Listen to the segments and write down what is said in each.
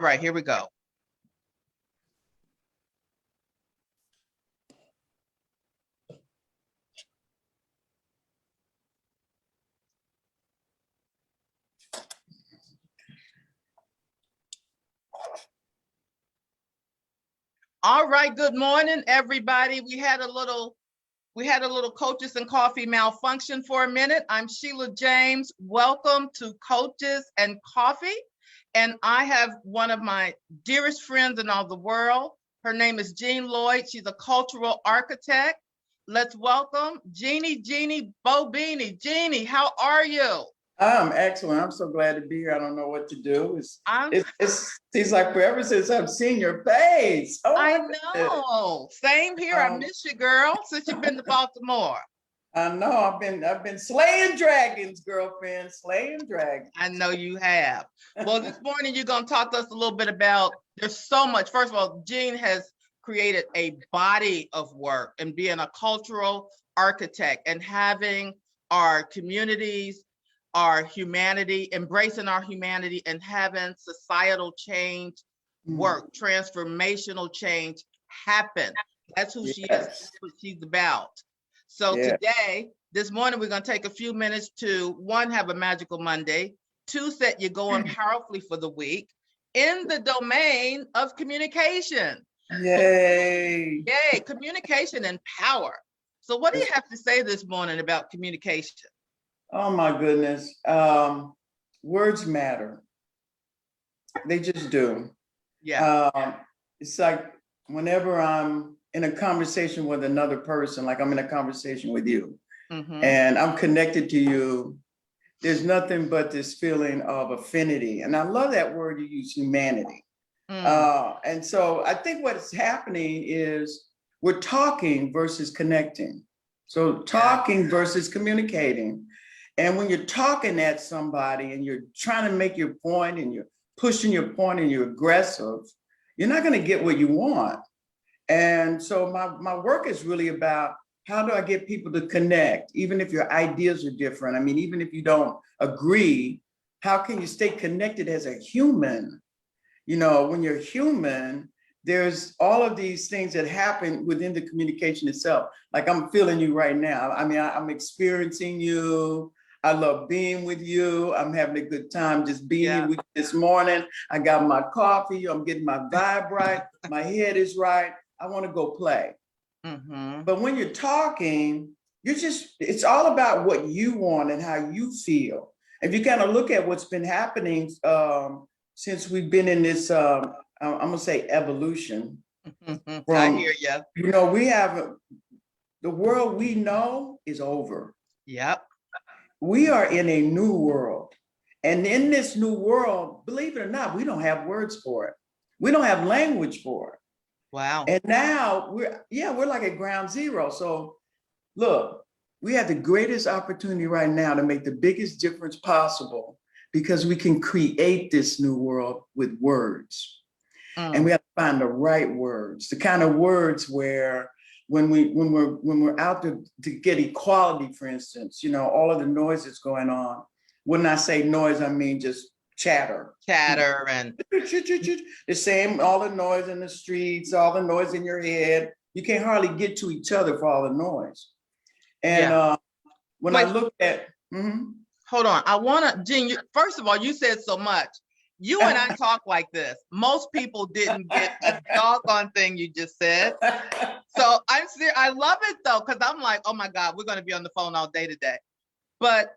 Right, here we go. All right, good morning, everybody. We had a little Coaches and Coffee malfunction for a minute. I'm Sheila James. Welcome to Coaches and Coffee. And I have one of my dearest friends in all the world. Her name is Jean Lloyd. She's a cultural architect. Let's welcome Jeannie Bobini. Jeannie, how are you? I'm excellent. I'm so glad to be here. I don't know what to do. I'm It seems like forever since I've seen your face. Oh, I my goodness. know. Same here. I miss you, girl, since you've been to Baltimore. I know I've been slaying dragons, girlfriend, slaying dragons. I know you have. Well, this morning you're going to talk to us a little bit about, there's so much. First of all, Jean has created a body of work and being a cultural architect and having our communities, our humanity, embracing our humanity and having societal change work, transformational change happen. That's who she is, that's what she's about. So today, this morning, we're going to take a few minutes to, one, have a magical Monday, two, set you going powerfully for the week in the domain of communication. Yay. Yay, communication and power. So what do you have to say this morning about communication? Oh, my goodness. Words matter. They just do. Yeah. It's like whenever I'm in a conversation with another person, like I'm in a conversation with you, and I'm connected to you, there's nothing but this feeling of affinity. And I love that word you use, humanity. And so I think what's happening is we're talking versus connecting. So talking versus communicating. And when you're talking at somebody and you're trying to make your point and you're pushing your point and you're aggressive, you're not going to get what you want. And so my work is really about how do I get people to connect, even if your ideas are different. I mean, even if you don't agree, how can you stay connected as a human? You know, when you're human, there's all of these things that happen within the communication itself. Like I'm feeling you right now. I mean, I'm experiencing you. I love being with you. I'm having a good time just being here with you this morning. I got my coffee. I'm getting my vibe right. My head is right. I want to go play. But when you're talking, it's all about what you want and how you feel. If you kind of look at what's been happening since we've been in this, I'm going to say evolution. I hear you. You know, we have the world we know is over. Yep. We are in a new world. And in this new world, believe it or not, we don't have words for it. We don't have language for it. Wow. And now we're like at ground zero. So look, we have the greatest opportunity right now to make the biggest difference possible because we can create this new world with words. And we have to find the right words, the kind of words where when we're out to get equality, for instance, you know, all of the noise that's going on. When I say noise, I mean just chatter. And the same, all the noise in the streets, all the noise in your head. You can't hardly get to each other for all the noise. And when I look at, hold on, I want to, Jean, first of all, you said so much. You and I talk like this. Most people didn't get a doggone thing you just said. So I'm serious. I love it though, because I'm like, oh my God, we're going to be on the phone all day today. But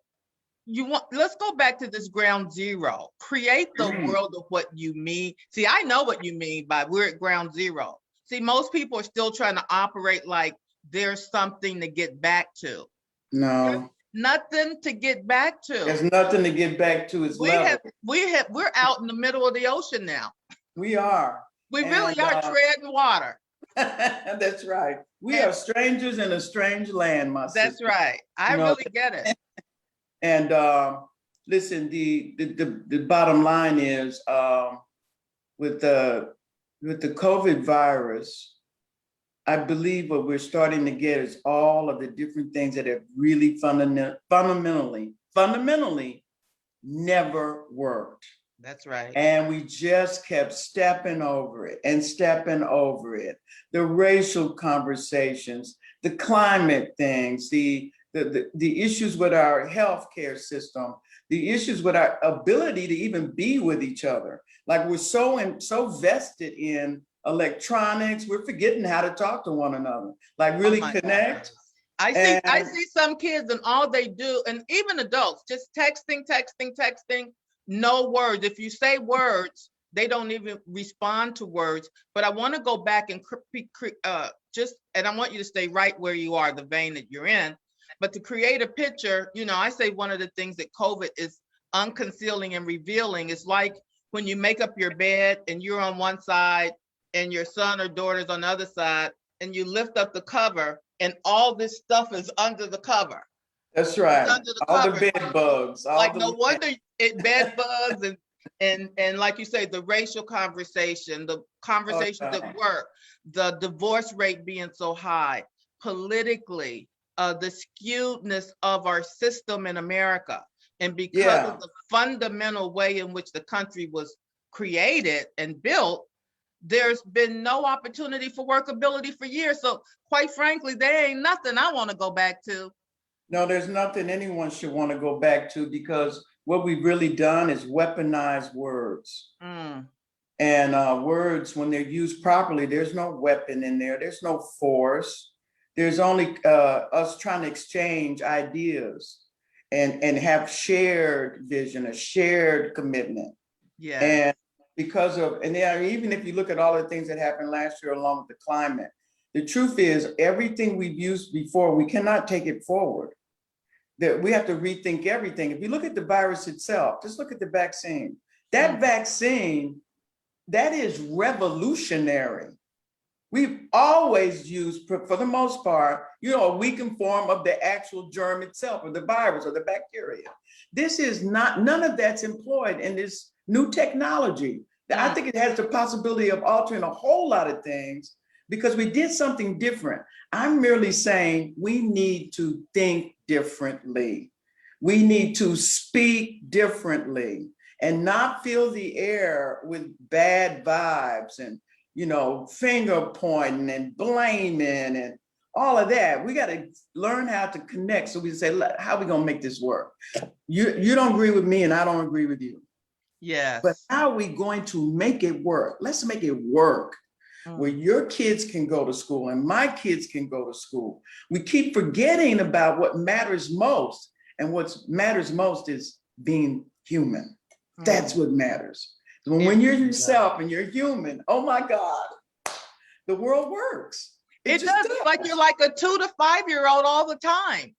let's go back to this ground zero. Create the world of what you mean. See, I know what you mean by we're at ground zero. See, most people are still trying to operate like there's something to get back to. No. Nothing to get back to. There's nothing to get back to. We're out in the middle of the ocean now. We are. We really are treading water. That's right. We are strangers in a strange land, my sister. That's right. I really get it. And listen, the bottom line is with the COVID virus, I believe what we're starting to get is all of the different things that have really fundamentally never worked. That's right. And we just kept stepping over it and stepping over it. The racial conversations, the climate things, the issues with our healthcare system, the issues with our ability to even be with each other. Like we're so vested in electronics, we're forgetting how to talk to one another, like really connect. I see some kids and all they do, and even adults, just texting, no words. If you say words, they don't even respond to words. But I want to go back and and I want you to stay right where you are, the vein that you're in. But to create a picture, I say one of the things that COVID is unconcealing and revealing is like when you make up your bed and you're on one side and your son or daughter's on the other side, and you lift up the cover and all this stuff is under the cover. That's right. All the bed bugs. Like no wonder bed bugs and like you say, the racial conversation, the conversations at work, the divorce rate being so high, politically, the skewedness of our system in America. And because of the fundamental way in which the country was created and built, there's been no opportunity for workability for years. So quite frankly, there ain't nothing I want to go back to. No, there's nothing anyone should want to go back to, because what we've really done is weaponized words. And words, when they're used properly, there's no weapon in there. There's no force. There's only us trying to exchange ideas and have shared vision, a shared commitment. Yeah. And because of, and then even if you look at all the things that happened last year along with the climate, the truth is everything we've used before, we cannot take it forward. That we have to rethink everything. If you look at the virus itself, just look at the vaccine. That vaccine, that is revolutionary. We've always used, for the most part, a weakened form of the actual germ itself, or the virus or the bacteria. This is not, none of that's employed in this new technology. I think it has the possibility of altering a whole lot of things because we did something different. I'm merely saying we need to think differently. We need to speak differently and not fill the air with bad vibes and, finger pointing and blaming and all of that. We got to learn how to connect. So we say, how are we going to make this work? You don't agree with me and I don't agree with you. Yes. But how are we going to make it work? Let's make it work where your kids can go to school and my kids can go to school. We keep forgetting about what matters most. And what matters most is being human. That's what matters. When you're yourself and you're human, oh my God, the world works. It does. Like you're like a 2 to 5 year old all the time.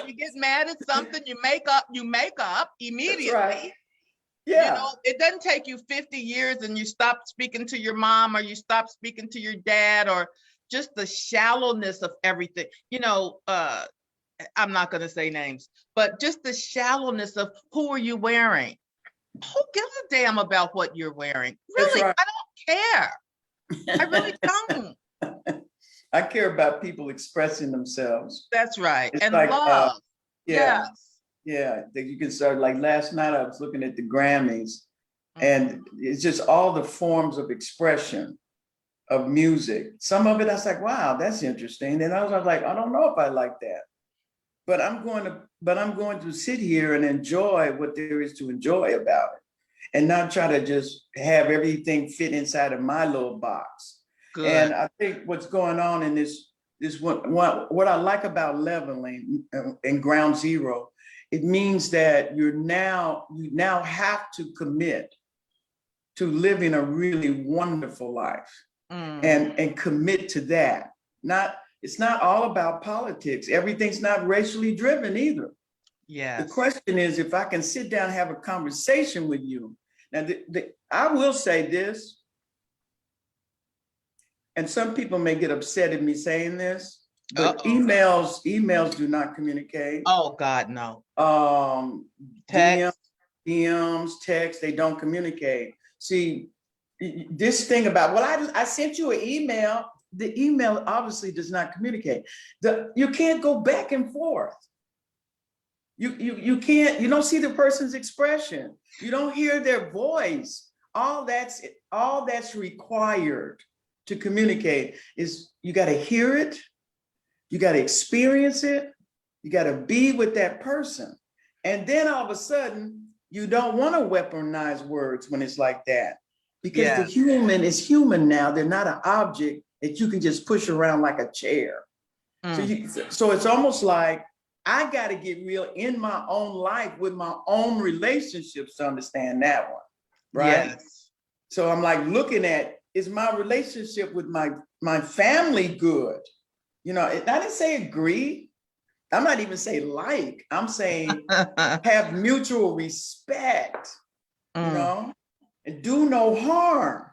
You get mad at something, you make up immediately. That's right. Yeah. It doesn't take you 50 years and you stop speaking to your mom or you stop speaking to your dad, or just the shallowness of everything. I'm not going to say names, but just the shallowness of who are you wearing? Who gives a damn about what you're wearing? Really, right. I don't care. I really don't. I care about people expressing themselves. That's right. It's and like, love. Yes. Yeah, you can start, like last night I was looking at the Grammys and it's just all the forms of expression of music. Some of it I was like, wow, that's interesting. And I was like, I don't know if I like that. But I'm going to sit here and enjoy what there is to enjoy about it and not try to just have everything fit inside of my little box. Good. And I think what's going on in this what I like about leveling and ground zero, it means that you now have to commit to living a really wonderful life and commit to that. It's not all about politics. Everything's not racially driven either. Yeah. The question is, if I can sit down and have a conversation with you. Now, I will say this, and some people may get upset at me saying this, but emails do not communicate. Oh God, no. DMs, text, they don't communicate. See, this thing about, well, I sent you an email. The email obviously does not communicate. You can't go back and forth. You can't, you don't see the person's expression. You don't hear their voice. All that's required to communicate is you got to hear it, you got to experience it, you got to be with that person. And then all of a sudden, you don't want to weaponize words when it's like that. Because the human is human now. They're not an object that you can just push around like a chair. So it's almost like I got to get real in my own life with my own relationships to understand that one, right? Yes. So I'm like looking at, is my relationship with my family good? You know, I didn't say agree. I'm not even saying like. I'm saying have mutual respect, you know, and do no harm.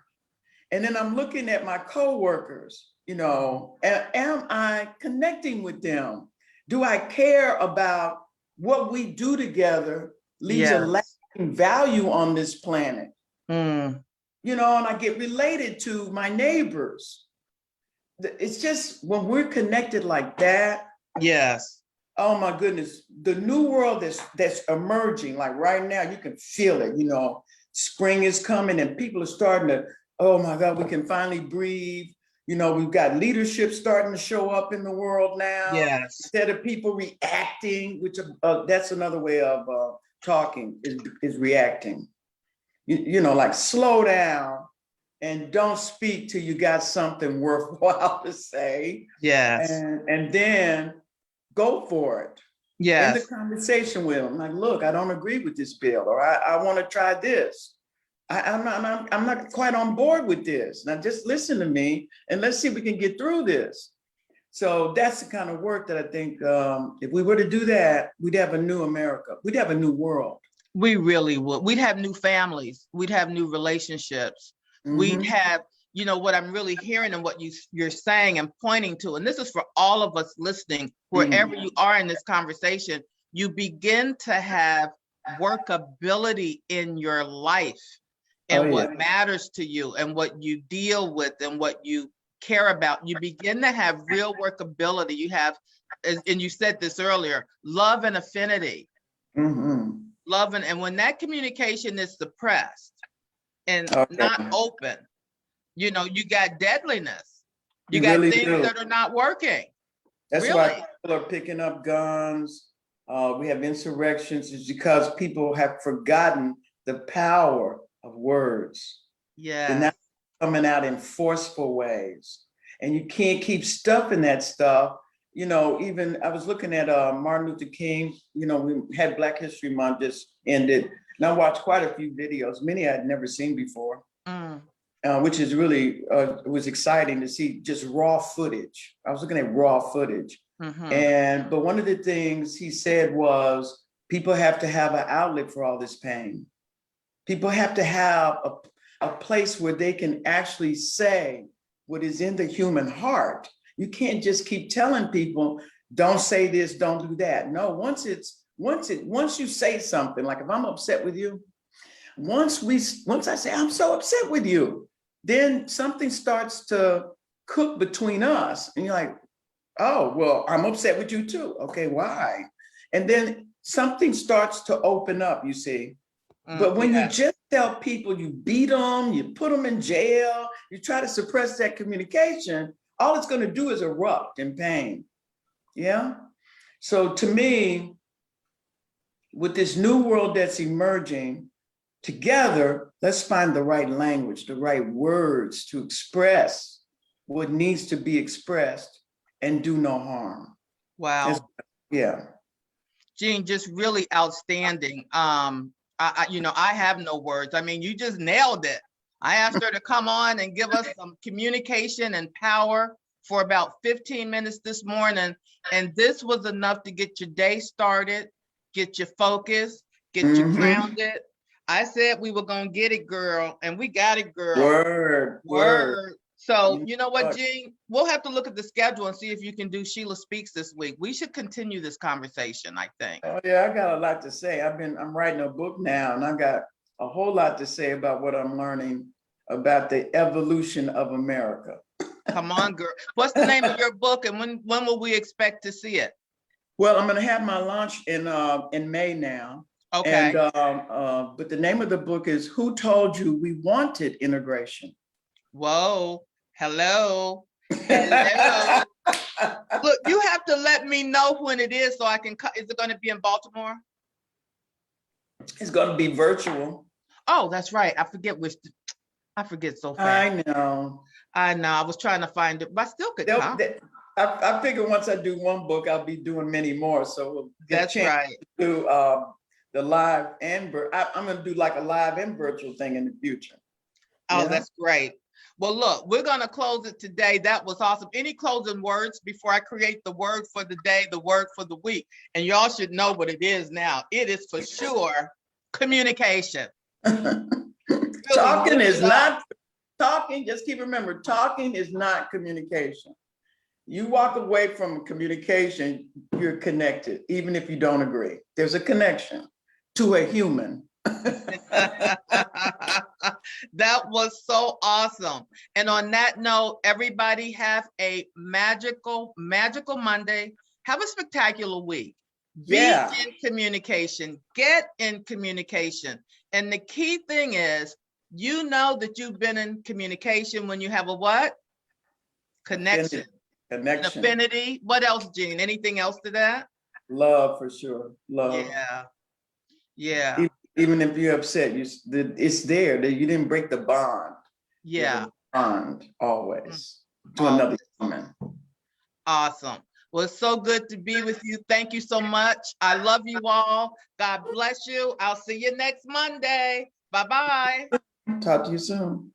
And then I'm looking at my coworkers, you know, am I connecting with them? Do I care about what we do together leaves a lasting value on this planet? You know, and I get related to my neighbors. It's just when we're connected like that. Yes. Oh my goodness, the new world that's emerging, like right now, you can feel it, you know, spring is coming and people are starting to, oh my God, we can finally breathe. You know, we've got leadership starting to show up in the world now. Yes. Instead of people reacting, which that's another way of talking is reacting. You know, like slow down and don't speak till you got something worthwhile to say. Yes. And then go for it. Yes. In the conversation with them, like, look, I don't agree with this bill, or I want to try this. I'm not quite on board with this. Now just listen to me and let's see if we can get through this. So that's the kind of work that I think if we were to do that, we'd have a new America. We'd have a new world. We really would. We'd have new families. We'd have new relationships. We'd have, you know, what I'm really hearing and what you're saying and pointing to, and this is for all of us listening, wherever you are in this conversation, you begin to have workability in your life and what matters to you and what you deal with and what you care about. You begin to have real workability. You have, and you said this earlier, love and affinity. Love and when that communication is suppressed and not open, you know, you got deadliness. You got really things that are not working. That's why people are picking up guns. We have insurrections. It's because people have forgotten the power of words. Yeah. They're not coming out in forceful ways. And you can't keep stuffing that stuff. You know, even I was looking at Martin Luther King, you know, we had Black History Month just ended. And I watched quite a few videos, many I had never seen before, which is really, it was exciting to see just raw footage. I was looking at raw footage. But one of the things he said was, people have to have an outlet for all this pain. People have to have a place where they can actually say what is in the human heart. You can't just keep telling people, don't say this, don't do that. No, once you say something, like if I'm upset with you, once I say, I'm so upset with you, then something starts to cook between us. And you're like, oh, well, I'm upset with you too. Okay, why? And then something starts to open up, you see. But when you just tell people, you beat them, you put them in jail, you try to suppress that communication, all it's going to do is erupt in pain. Yeah. So to me, with this new world that's emerging, together, let's find the right language, the right words to express what needs to be expressed and do no harm. Wow. Yeah. Jean, just really outstanding. You know, I have no words. I mean, you just nailed it. I asked her to come on and give us some communication and power for about 15 minutes this morning. And this was enough to get your day started, get you focused, get you grounded. I said we were going to get it, girl, and we got it, girl. Word. So, you know what, Jean? We'll have to look at the schedule and see if you can do Sheila Speaks this week. We should continue this conversation, I think. Oh, yeah, I got a lot to say. I'm writing a book now, and I got a whole lot to say about what I'm learning about the evolution of America. Come on, girl. What's the name of your book, and when will we expect to see it? Well, I'm going to have my launch in May now. Okay. And but the name of the book is Who Told You We Wanted Integration? Whoa. Hello. Hello. Look, you have to let me know when it is so I can cut. Is it going to be in Baltimore? It's going to be virtual. Oh, that's right. I forget so fast. I know. I was trying to find it, but I still could come. I figure once I do one book, I'll be doing many more. So we'll get That's a chance right. to do the live and I'm going to do like a live and virtual thing in the future. Oh, Yeah. that's great. Well, look, we're going to close it today. That was awesome. Any closing words before I create the word for the day, the word for the week? And y'all should know what it is now. It is for sure communication. Talking is not talking. Just keep remember, talking is not communication. You walk away from communication, you're connected, even if you don't agree. There's a connection to a human. That was so awesome. And on that note, everybody have a magical Monday. Have a spectacular week. Be in communication. Get in communication. And the key thing is, you know that you've been in communication when you have a what? Connection. Connection. An affinity. What else, Jean? Anything else to that? Love, for sure. Love. Yeah. Yeah. Even if you're upset, it's there. That you didn't break the bond. Yeah. Bond always to another human. Awesome. Well, it's so good to be with you. Thank you so much. I love you all. God bless you. I'll see you next Monday. Bye-bye. Talk to you soon.